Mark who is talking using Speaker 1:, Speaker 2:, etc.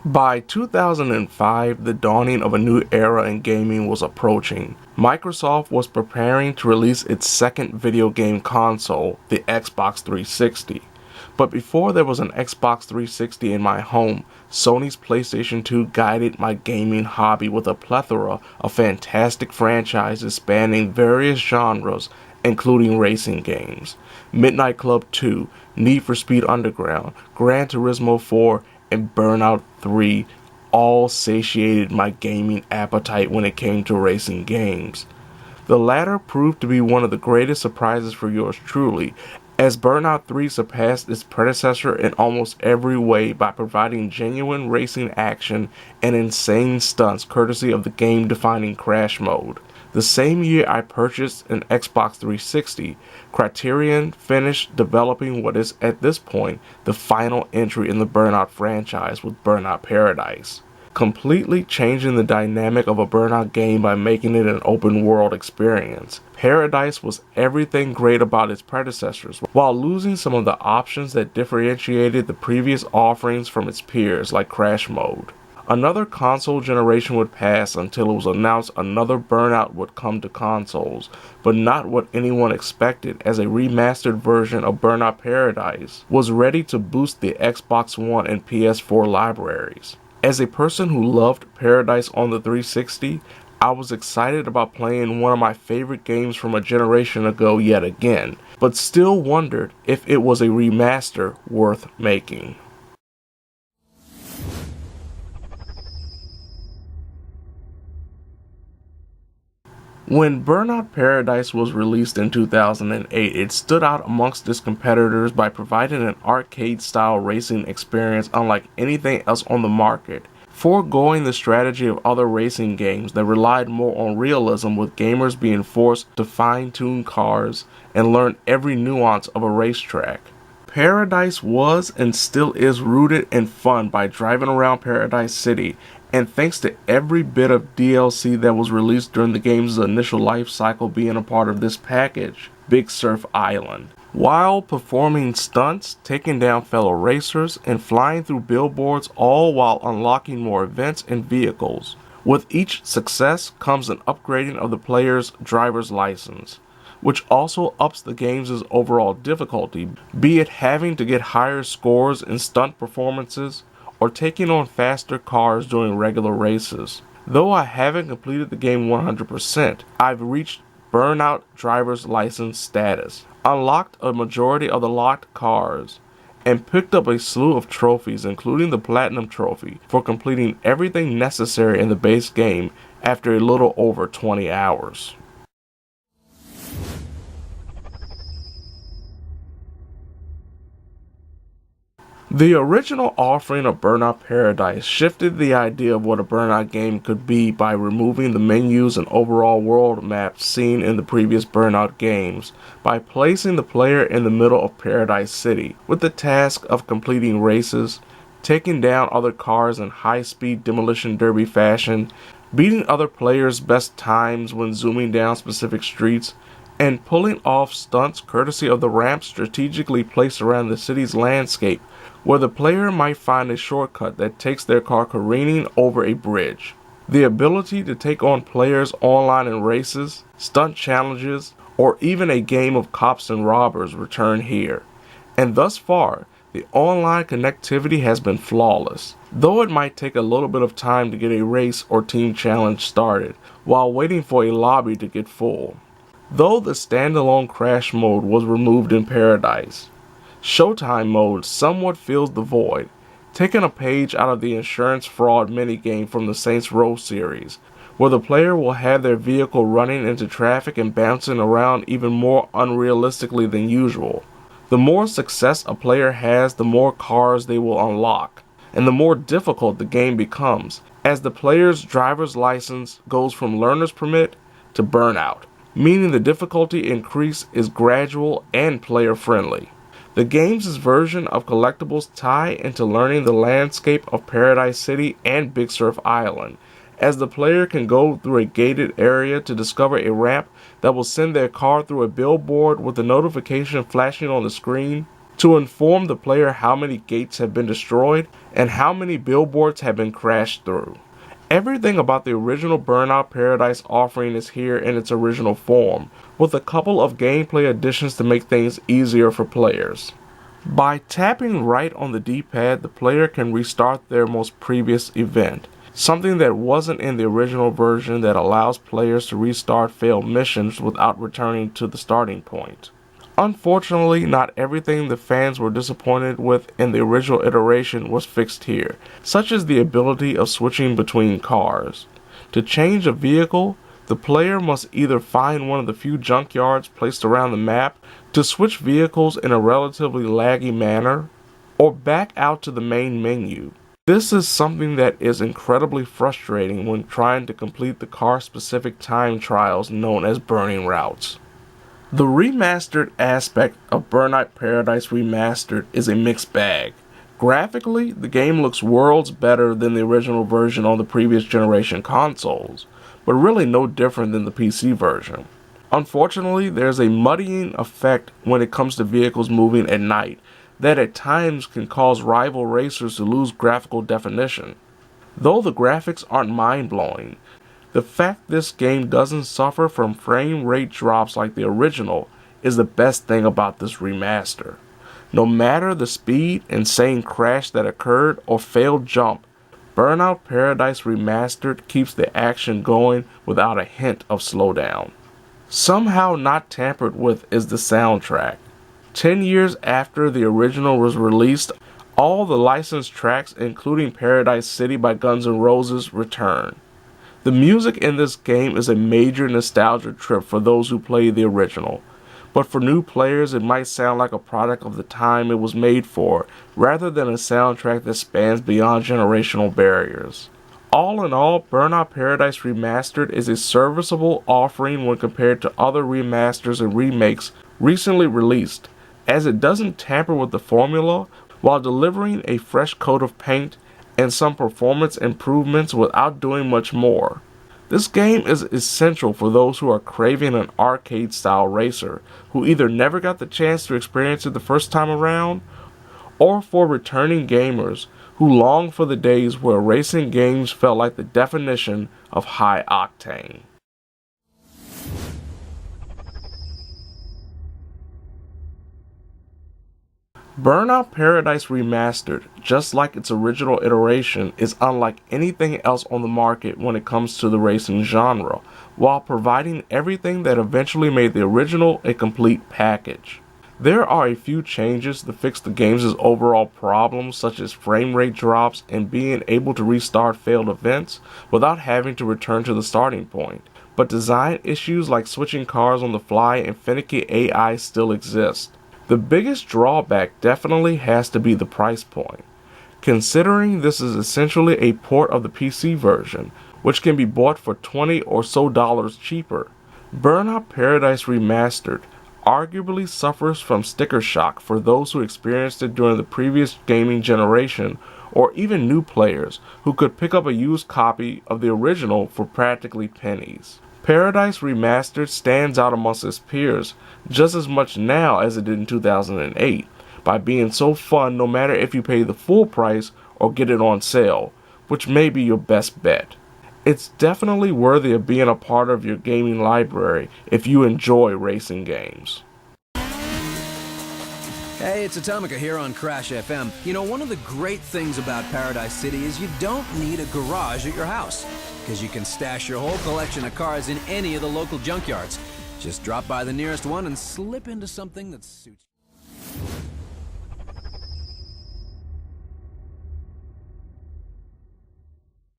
Speaker 1: By 2005, the dawning of a new era in gaming was approaching. Microsoft was preparing to release its second video game console, the Xbox 360. But before there was an Xbox 360 in my home, Sony's PlayStation 2 guided my gaming hobby with a plethora of fantastic franchises spanning various genres, including racing games. Midnight Club 2, Need for Speed Underground, Gran Turismo 4, and Burnout 3 all satiated my gaming appetite when it came to racing games. The latter proved to be one of the greatest surprises for yours truly, as Burnout 3 surpassed its predecessor in almost every way by providing genuine racing action and insane stunts courtesy of the game-defining crash mode. The same year I purchased an Xbox 360, Criterion finished developing what is at this point the final entry in the Burnout franchise with Burnout Paradise, completely changing the dynamic of a Burnout game by making it an open world experience. Paradise was everything great about its predecessors, while losing some of the options that differentiated the previous offerings from its peers like Crash Mode. Another console generation would pass until it was announced another Burnout would come to consoles, but not what anyone expected, as a remastered version of Burnout Paradise was ready to boost the Xbox One and PS4 libraries. As a person who loved Paradise on the 360, I was excited about playing one of my favorite games from a generation ago yet again, but still wondered if it was a remaster worth making. When Burnout Paradise was released in 2008, it stood out amongst its competitors by providing an arcade-style racing experience unlike anything else on the market, foregoing the strategy of other racing games that relied more on realism, with gamers being forced to fine-tune cars and learn every nuance of a racetrack. Paradise was and still is rooted in fun by driving around Paradise City, and thanks to every bit of DLC that was released during the game's initial life cycle being a part of this package, Big Surf Island. While performing stunts, taking down fellow racers, and flying through billboards, all while unlocking more events and vehicles. With each success comes an upgrading of the player's driver's license, which also ups the game's overall difficulty, be it having to get higher scores in stunt performances or taking on faster cars during regular races. Though I haven't completed the game 100%, I've reached Burnout driver's license status, unlocked a majority of the locked cars, and picked up a slew of trophies, including the Platinum Trophy, for completing everything necessary in the base game after a little over 20 hours. The original offering of Burnout Paradise shifted the idea of what a Burnout game could be by removing the menus and overall world maps seen in the previous Burnout games, by placing the player in the middle of Paradise City, with the task of completing races, taking down other cars in high-speed demolition derby fashion, beating other players' best times when zooming down specific streets, and pulling off stunts courtesy of the ramps strategically placed around the city's landscape, where the player might find a shortcut that takes their car careening over a bridge. The ability to take on players online in races, stunt challenges, or even a game of cops and robbers return here. And thus far, the online connectivity has been flawless, though it might take a little bit of time to get a race or team challenge started, while waiting for a lobby to get full. Though the standalone crash mode was removed in Paradise, Showtime mode somewhat fills the void, taking a page out of the insurance fraud minigame from the Saints Row series, where the player will have their vehicle running into traffic and bouncing around even more unrealistically than usual. The more success a player has, the more cars they will unlock, and the more difficult the game becomes, as the player's driver's license goes from learner's permit to burnout, meaning the difficulty increase is gradual and player-friendly. The game's version of collectibles tie into learning the landscape of Paradise City and Big Surf Island, as the player can go through a gated area to discover a ramp that will send their car through a billboard with a notification flashing on the screen. to inform the player how many gates have been destroyed and how many billboards have been crashed through. Everything about the original Burnout Paradise offering is here in its original form, with a couple of gameplay additions to make things easier for players. By tapping right on the D-pad, the player can restart their most previous event, something that wasn't in the original version that allows players to restart failed missions without returning to the starting point. Unfortunately, not everything the fans were disappointed with in the original iteration was fixed here, such as the ability of switching between cars. To change a vehicle, the player must either find one of the few junkyards placed around the map to switch vehicles in a relatively laggy manner, or back out to the main menu. This is something that is incredibly frustrating when trying to complete the car-specific time trials known as burning routes. The remastered aspect of Burnout Paradise Remastered is a mixed bag. Graphically, the game looks worlds better than the original version on the previous generation consoles, but really no different than the PC version. Unfortunately, there's a muddying effect when it comes to vehicles moving at night that at times can cause rival racers to lose graphical definition. Though the graphics aren't mind-blowing, the fact this game doesn't suffer from frame rate drops like the original is the best thing about this remaster. No matter the speed, insane crash that occurred, or failed jump, Burnout Paradise Remastered keeps the action going without a hint of slowdown. Somehow not tampered with is the soundtrack. 10 years after the original was released, all the licensed tracks, including Paradise City by Guns N' Roses, return. The music in this game is a major nostalgia trip for those who played the original, but for new players it might sound like a product of the time it was made for, rather than a soundtrack that spans beyond generational barriers. All in all, Burnout Paradise Remastered is a serviceable offering when compared to other remasters and remakes recently released, as it doesn't tamper with the formula while delivering a fresh coat of paint and some performance improvements without doing much more. This game is essential for those who are craving an arcade-style racer, who either never got the chance to experience it the first time around, or for returning gamers who long for the days where racing games felt like the definition of high octane. Burnout Paradise Remastered, just like its original iteration, is unlike anything else on the market when it comes to the racing genre, while providing everything that eventually made the original a complete package. There are a few changes to fix the game's overall problems, such as frame rate drops and being able to restart failed events without having to return to the starting point, but design issues like switching cars on the fly and finicky AI still exist. The biggest drawback definitely has to be the price point, considering this is essentially a port of the PC version, which can be bought for $20 or so cheaper. Burnout Paradise Remastered arguably suffers from sticker shock for those who experienced it during the previous gaming generation, or even new players who could pick up a used copy of the original for practically pennies. Paradise Remastered stands out amongst its peers just as much now as it did in 2008 by being so fun no matter if you pay the full price or get it on sale, which may be your best bet. It's definitely worthy of being a part of your gaming library if you enjoy racing games.
Speaker 2: Hey, it's Atomica here on Crash FM. You know, one of the great things about Paradise City is you don't need a garage at your house, because you can stash your whole collection of cars in any of the local junkyards. Just drop by the nearest one and slip into something that suits you.